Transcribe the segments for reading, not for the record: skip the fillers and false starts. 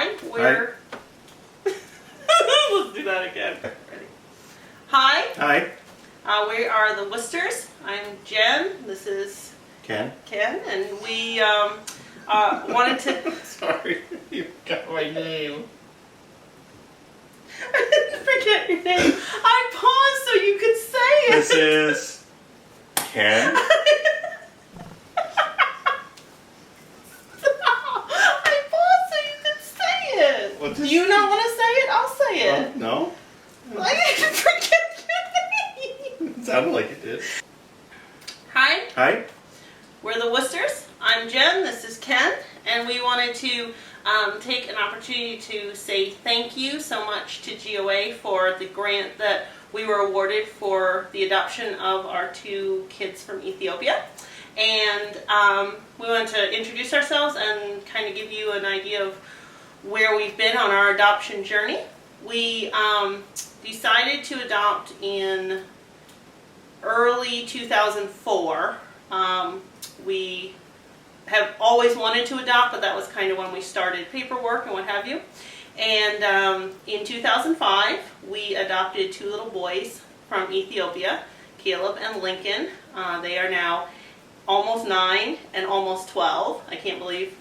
Hi, we're... Let's do that again. Ready? Hi. Hi. We are the Woosters. I'm Jen. This is Ken. And we wanted to... Sorry, you got my name. I didn't forget your name. I paused so you could say it. This is Ken. I paused so you could say it. Do you not want to say it? I'll say it. No. I didn't forget your name. It sounded like it did. Hi. Hi. We're the Woosters. I'm Jen. This is Ken. And we wanted to take an opportunity to say thank you so much to GOA for the grant that we were awarded for the adoption of our 2 kids from Ethiopia. And we want to introduce ourselves and kind of give you an idea of where we've been on our adoption journey. We decided to adopt in early 2004. We have always wanted to adopt, but that was kind of when we started paperwork and what have you. And in 2005, we adopted 2 little boys from Ethiopia, Caleb and Lincoln. They are now almost 9 and almost 12. I can't believe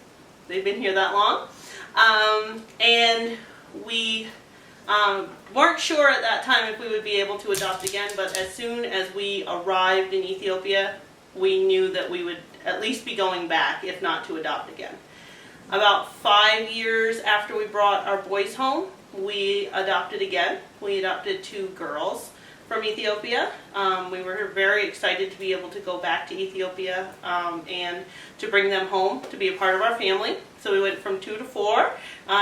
they've been here that long. And we weren't sure at that time if we would be able to adopt again, but as soon as we arrived in Ethiopia, we knew that we would at least be going back, if not to adopt again. About 5 years after we brought our boys home, we adopted again. We adopted 2 girls from Ethiopia. We were very excited to be able to go back to Ethiopia and to bring them home to be a part of our family. So we went from 2 to 4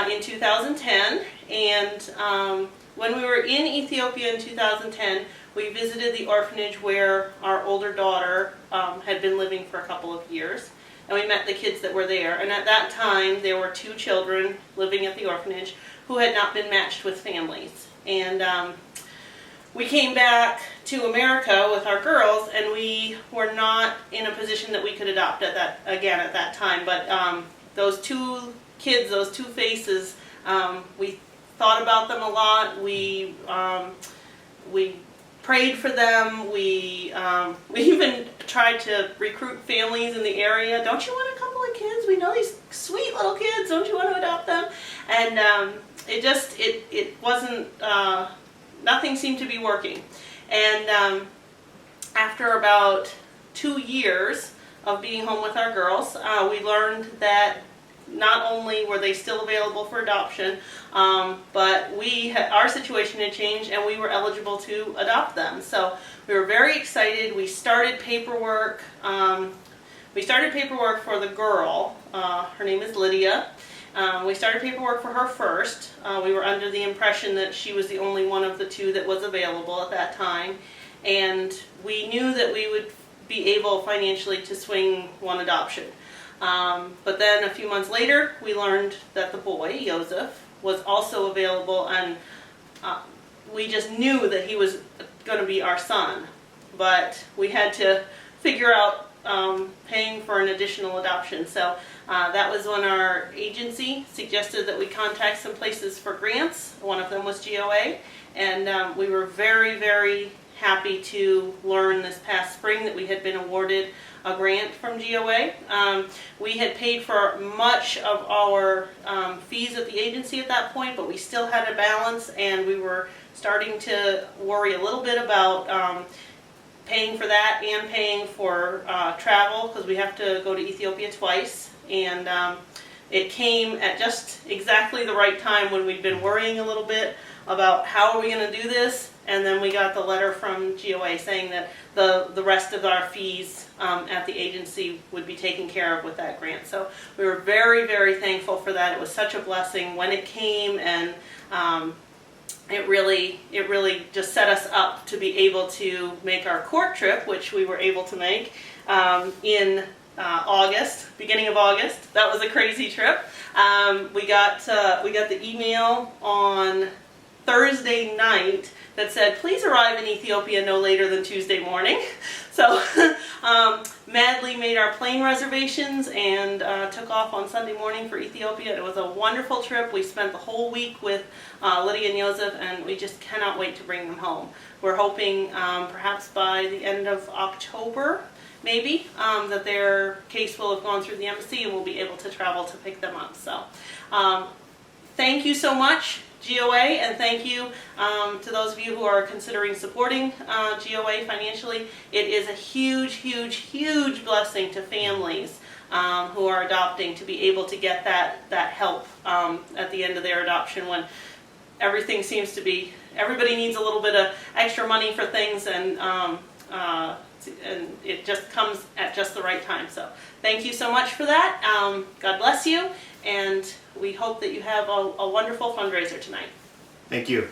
in 2010. And when we were in Ethiopia in 2010, we visited the orphanage where our older daughter had been living for a couple of years. And we met the kids that were there. And at that time, there were 2 children living at the orphanage who had not been matched with families. And we came back to America with our girls, and we were not in a position that we could adopt at that time. But those 2 kids, those 2 faces, we thought about them a lot. We prayed for them. We even tried to recruit families in the area. Don't you want a couple of kids? We know these sweet little kids. Don't you want to adopt them? And it wasn't. Nothing seemed to be working. And after about 2 years of being home with our girls, we learned that not only were they still available for adoption, but our situation had changed and we were eligible to adopt them. So we were very excited. We started paperwork. We started paperwork for the girl. Her name is Lydia. We started paperwork for her first. We were under the impression that she was the only one of the 2 that was available at that time. And we knew that we would be able financially to swing one adoption. But then a few months later, we learned that the boy, Joseph, was also available, and we just knew that he was going to be our son. But we had to figure out paying for an additional adoption. So that was when our agency suggested that we contact some places for grants. One of them was GOA, and we were very, very happy to learn this past spring that we had been awarded a grant from GOA. We had paid for much of our fees at the agency at that point, but we still had a balance, and we were starting to worry a little bit about paying for that and paying for travel, because we have to go to Ethiopia twice. And it came at just exactly the right time when we'd been worrying a little bit about how are we going to do this. And then we got the letter from GOA saying that the rest of our fees at the agency would be taken care of with that grant. So we were very, very thankful for that. It was such a blessing when it came, and it really just set us up to be able to make our court trip, which we were able to make in August, beginning of August. That was a crazy trip. We got the email on Thursday night that said, please arrive in Ethiopia no later than Tuesday morning. So madly made our plane reservations and took off on Sunday morning for Ethiopia. It was a wonderful trip. We spent the whole week with Lydia and Joseph, and we just cannot wait to bring them home. We're hoping perhaps by the end of October, maybe, that their case will have gone through the embassy and we'll be able to travel to pick them up. So thank you so much, GOA, and thank you to those of you who are considering supporting GOA financially. It is a huge, huge, huge blessing to families who are adopting to be able to get that help at the end of their adoption when everything seems to be, everybody needs a little bit of extra money for things, and it just comes at just the right time. So thank you so much for that. God bless you, and we hope that you have a wonderful fundraiser tonight. Thank you.